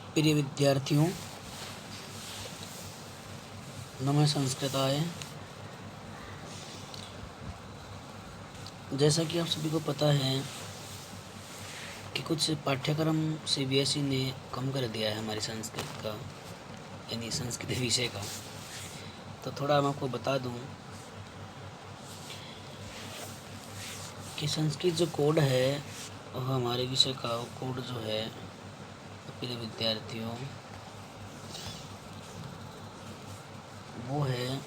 प्रिय विद्यार्थियों, नमः संस्कृताय। जैसा कि आप सभी को पता है कि कुछ पाठ्यक्रम सीबीएसई ने कम कर दिया है हमारी संस्कृत का, यानी संस्कृत विषय का। तो थोड़ा मैं आपको बता दूं कि संस्कृत जो कोड है वह हमारे विषय का कोड जो है, प्रिय विद्यार्थियों, वो है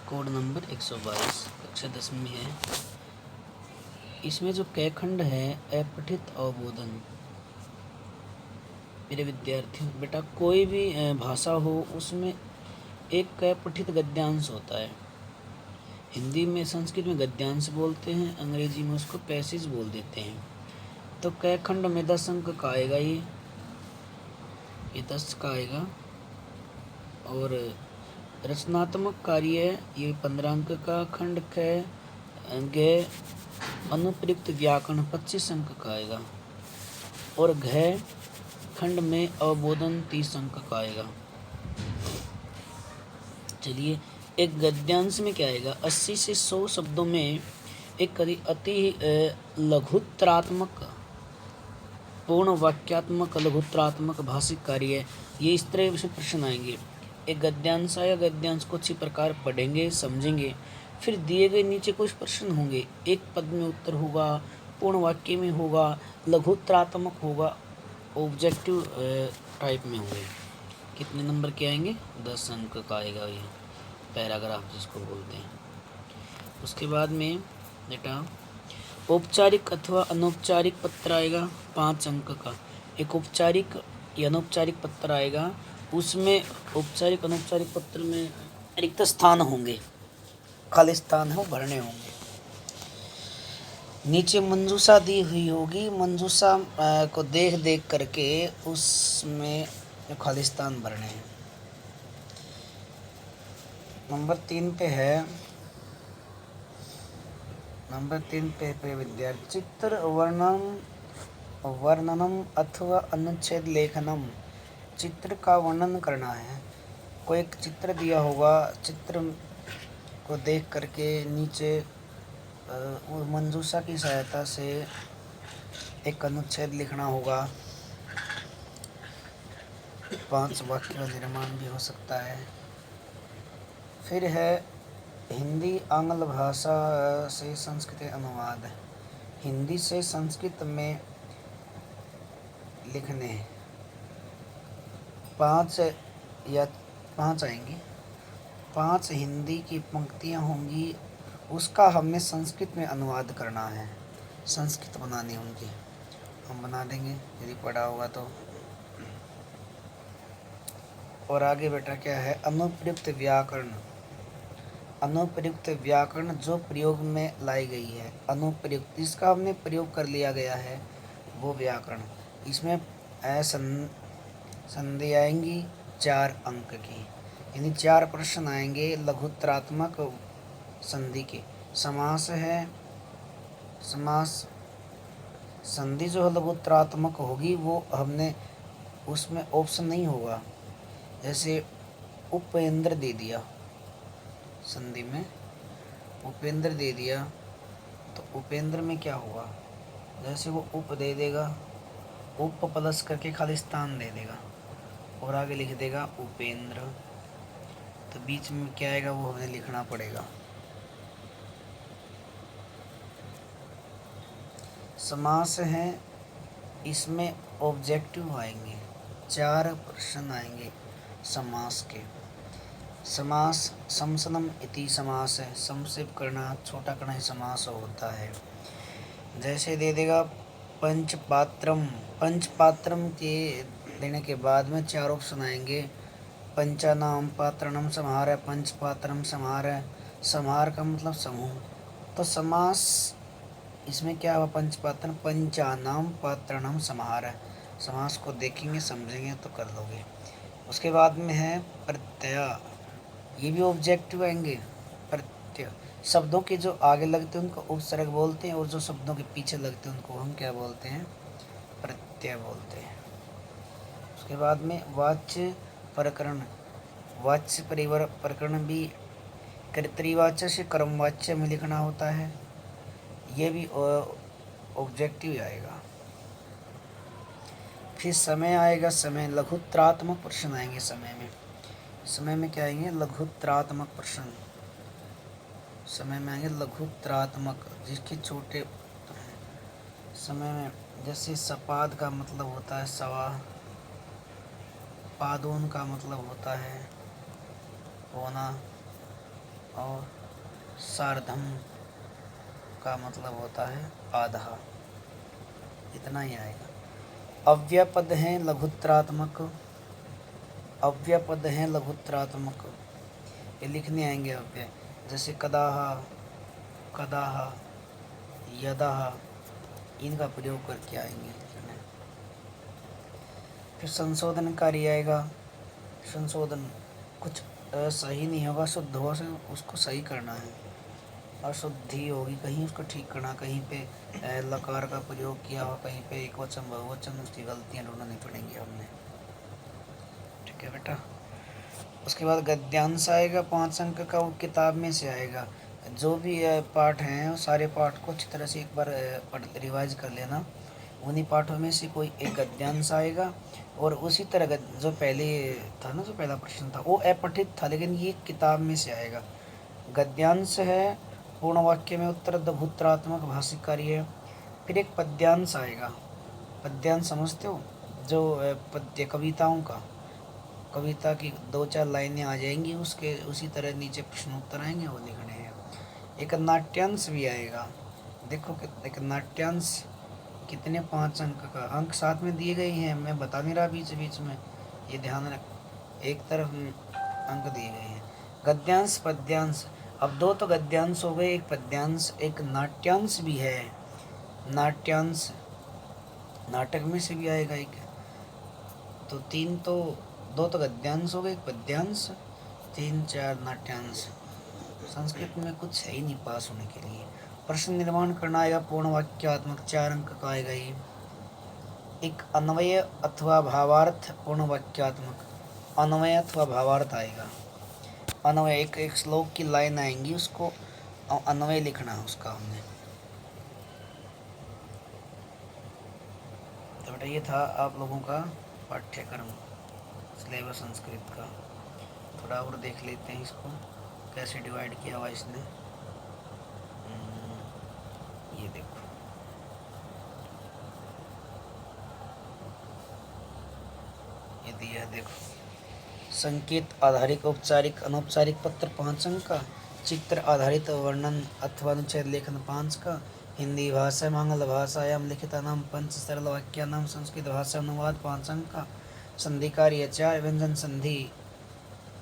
कोड नंबर 122, कक्षा 10वीं है। इसमें जो क खंड है अपठित अवबोधन। मेरे विद्यार्थियों, बेटा कोई भी भाषा हो उसमें एक पठित गद्यांश होता है। हिंदी में, संस्कृत में गद्यांश बोलते हैं, अंग्रेजी में उसको पैसेज बोल देते हैं। तो क खंड में 10 अंक का आएगा, ये 10 का आएगा। और रचनात्मक कार्य ये 15 अंक का। खंड ख ग अनुप्रयुक्त व्याकरण 25 अंक का आएगा। और घ खंड में अवबोधन 30 अंक का आएगा। चलिए, एक गद्यांश में क्या आएगा, 80 से 100 शब्दों में एक अति लघुत्रात्मक, पूर्ण वाक्यात्मक, लघुत्रात्मक भाषिक कार्य, ये इस तरह से प्रश्न आएंगे। एक गद्यांश या गद्यांश को अच्छी प्रकार पढ़ेंगे, समझेंगे, फिर दिए गए नीचे कुछ प्रश्न होंगे। एक पद में उत्तर होगा, पूर्ण वाक्य में होगा, लघुत्रात्मक होगा, ऑब्जेक्टिव टाइप में होंगे। कितने नंबर के आएंगे? 10 अंक का आएगा ये पैराग्राफ जिसको बोलते हैं। उसके बाद में बेटा औपचारिक अथवा अनौपचारिक पत्र आएगा 5 अंक का। एक औपचारिक या अनौपचारिक पत्र आएगा, उसमें औपचारिक अनौपचारिक पत्र में रिक्त स्थान होंगे, खाली स्थान है वो भरने होंगे। नीचे मंजूषा दी हुई होगी, मंजूषा को देख देख करके उसमें खाली स्थान भरने हैं। नंबर 3 पे है, नंबर 3 पे विद्यार्थी चित्र वर्णनम अथवा अनुच्छेद लेखनम। चित्र का वर्णन करना है। कोई एक चित्र दिया होगा, चित्र को देख करके नीचे मंजूषा की सहायता से एक अनुच्छेद लिखना होगा। 5 वाक्य का निर्माण भी हो सकता है। फिर है हिंदी आंग्ल भाषा से संस्कृत अनुवाद। हिंदी से संस्कृत में लिखने 5 या 5 आएंगी। 5 हिंदी की पंक्तियाँ होंगी, उसका हमें संस्कृत में अनुवाद करना है, संस्कृत बनानी होंगी। हम बना देंगे यदि पढ़ा होगा तो। और आगे बेटा क्या है, अनुप्रयुक्त व्याकरण। अनुप्रयुक्त व्याकरण जो प्रयोग में लाई गई है, अनुप्रयुक्त जिसका हमने प्रयोग कर लिया गया है वो व्याकरण। इसमें संधि आएंगी 4 अंक की, यानी 4 प्रश्न आएंगे लघुत्रात्मक संधि के। समास है, समास संधि जो है लघुत्रात्मक होगी, वो हमने उसमें ऑप्शन नहीं होगा। जैसे उपेंद्र दे दिया, संधि में उपेंद्र दे दिया, तो उपेंद्र में क्या होगा, जैसे वो उप दे देगा, उप प्लस करके खाली स्थान दे देगा और आगे लिख देगा उपेंद्र, तो बीच में क्या आएगा वो हमें लिखना पड़ेगा। समास है, इसमें ऑब्जेक्टिव आएंगे, 4 प्रश्न आएंगे समास के। समास समसनम इति समास है, समसिप करना, छोटा करना ही समास होता है। जैसे दे देगा पंचपात्रम, पंचपात्रम के देने के बाद में 4 ऑप्शन आएंगे। पंचानाम पात्रणम समाहार है, पंचपात्रम समाहार है, समाहार का मतलब समूह। तो समास इसमें क्या हुआ, पंचपात्रम पंचानाम पात्रणम समाहार है। समास को देखेंगे समझेंगे तो कर लोगे। उसके बाद में है प्रत्यय, ये भी ऑब्जेक्टिव आएंगे। प्रत्यय शब्दों के जो आगे लगते हैं उनको उपसर्ग बोलते हैं, और जो शब्दों के पीछे लगते हैं उनको हम क्या बोलते हैं, प्रत्यय बोलते हैं। उसके बाद में वाच्य प्रकरण, वाच्य प्रकरण भी कर्तृवाच्य से कर्मवाच्य में लिखना होता है, ये भी ऑब्जेक्टिव आएगा। फिर समय आएगा, समय लघुत्रात्मक प्रश्न आएंगे। समय में क्या आएंगे? लघुत्रात्मक प्रश्न। समय में आएंगे लघुत्रात्मक, जिसके छोटे समय में, जैसे सपाद का मतलब होता है सवा, पादोन का मतलब होता है होना, और सार्धम का मतलब होता है आधा। इतना ही आएगा। अव्ययपद हैं लघुत्रात्मक, अव्ययपद हैं लघुत्रात्मक, ये लिखने आएंगे अव्यय, जैसे कदाह, कदाह, यदाह, इनका प्रयोग करके आएंगे। फिर संशोधन कार्य आएगा। संशोधन, कुछ सही नहीं होगा, शुद्ध होगा से उसको सही करना है, अशुद्धि होगी कहीं उसको ठीक करना, कहीं पे लकार का प्रयोग किया हो, कहीं पे एक वचन बहुवचन, उसकी गलतियाँ ढूंढनी पड़ेंगी हमने। ठीक है बेटा। उसके बाद गद्यांश आएगा 5 अंक का, वो किताब में से आएगा। जो भी पाठ हैं सारे पाठ को अच्छी तरह से एक बार रिवाइज कर लेना। उन्हीं पाठों में से कोई एक गद्यांश आएगा, और उसी तरह जो पहले था ना, जो पहला प्रश्न था वो अपठित था, लेकिन ये किताब में से आएगा। गद्यांश है पूर्ण वाक्य में उत्तर लघुत्रात्मक भाषिक कार्य है। फिर एक पद्यांश आएगा। पद्यांश समझते हो? जो पद्य कविताओं का, कविता की 2-4 लाइनें आ जाएंगी, उसके उसी तरह नीचे प्रश्न उत्तर आएंगे, वो लिखने हैं। एक नाट्यांश भी आएगा। देखो एक नाट्यांश कितने 5 अंक का, अंक साथ में दिए गए हैं, मैं बता नहीं रहा बीच बीच में, ये ध्यान रख। एक तरफ अंक दिए गए हैं। गद्यांश पद्यांश, अब 2 तो गद्यांश हो गए, एक पद्यांश, एक नाट्यांश भी है। नाट्यांश नाटक में से भी आएगा एक, तो 3 तो, 2 तो गद्यांश हो गए, एक पद्यांश, 3-4 नाट्यांश। संस्कृत में कुछ है ही नहीं पास होने के लिए। प्रश्न निर्माण करना आएगा पूर्ण वाक्यात्मक, 4 अंक का आएगा ये। एक अन्वय अथवा भावार्थ पूर्ण वाक्यात्मक, अन्वय अथवा भावार्थ आएगा। अन्वय एक श्लोक की लाइन आएंगी, उसको अन्वय लिखना है उसका हमने। तो बेटा ये था आप लोगों का पाठ्यक्रम सिलेबस संस्कृत का। थोड़ा और देख लेते हैं इसको कैसे डिवाइड किया हुआ इसने। ये देखो, ये दिया है देखो, संकेत आधारित औपचारिक अनौपचारिक पत्र 5 अंक का, चित्र आधारित वर्णन अथवा अनुच्छेद लेखन 5 का, हिंदी भाषा मंगल भाषायाम लिखितानां 5 सरल वाक्यानां संस्कृत भाषा अनुवाद 5 अंक का, संधि कार्य 4, व्यंजन संधि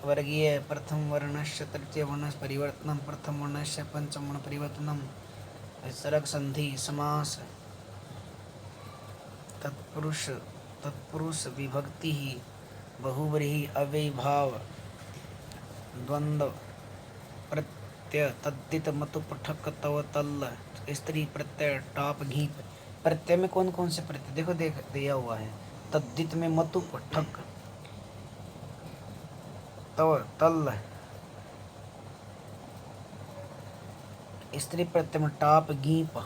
वर्गीय प्रथम वर्णस्य तृतीय वर्णस्य परिवर्तनम, प्रथम वर्णस्य पंचम वर्ण परिवर्तनम, विसर्ग संधि, समास, तत्पुरुष विभक्ति, बहुव्रीहि अव्ययीभाव, द्वंद्व, प्रत्यय, तद्धित मतु पठक तव तल, स्त्री प्रत्यय, टाप घीप। प्रत्यय में कौन कौन से प्रत्यय देखो, दिया हुआ है। तद्धित में मतु पठक, तव तल, स्त्री प्रत्यय में टाप गीप।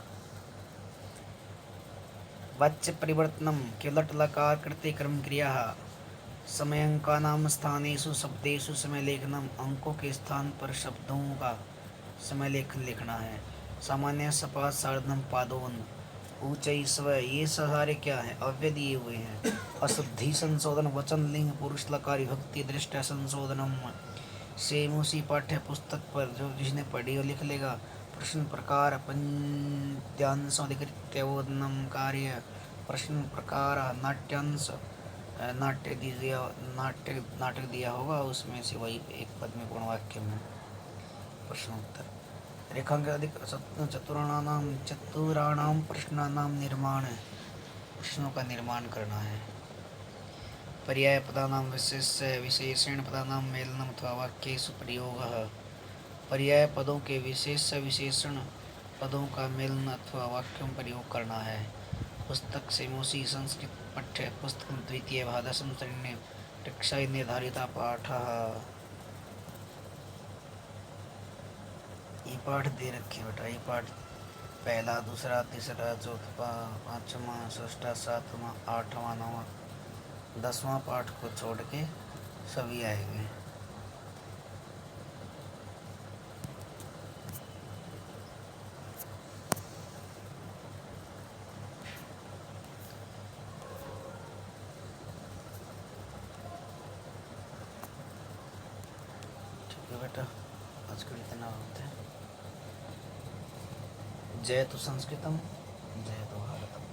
वाच्य परिवर्तनम केवलट लकार कृते कर्म क्रिया, समयांकानाम स्थानेषु शब्देषु समय लेखनम, अंकों के स्थान पर शब्दों का समय लेखन लिखना है। सामान्य सपाद सार्धम पादोन, ऊंचाई स्व, ये सारे क्या है? अव्यय दिए हुए हैं। अशुद्धि संशोधन, वचन लिंग पुरुष लकार विभक्ति दृष्टि संशोधनम। सेम उसी पाठ्य पुस्तक पर जो जिसने पढ़ी हो लिख लेगा। प्रश्न प्रकार पद्यांश अधिकृत्य वोदनम कार्य, प्रश्न प्रकार नाट्यांश, नाटक दिया होगा, उसमें से वही एक पद में पूर्ण वाक्य में प्रश्नोत्तर। रेखांक अधिक चतुराणाम प्रश्नानाम निर्माण, प्रश्नों का निर्माण करना है। पर्याय पदानाम विशेषण पदानाम मेलनम अथवा वाक्येषु प्रयोगः, पर्याय पदों के विशेष विशेषण पदों का मेलन अथवा वाक्यों में प्रयोग करना है। पुस्तक सेमोसी संस्कृत पाठ्य पुस्तकं द्वितीय भादशं श्रेणी कक्षायै निर्धारिता पाठः। ये पाठ दे रखे बेटा, ये पाठ पहला, दूसरा, तीसरा, चौथा, पाँचवा, छठा, सातवां, आठवां, नौवां, 10वां पाठ को छोड़ के सभी आएंगे। ठीक है बेटा, आज के लिए इतना होता है। जय तो संस्कृतम, जय तो भारतम।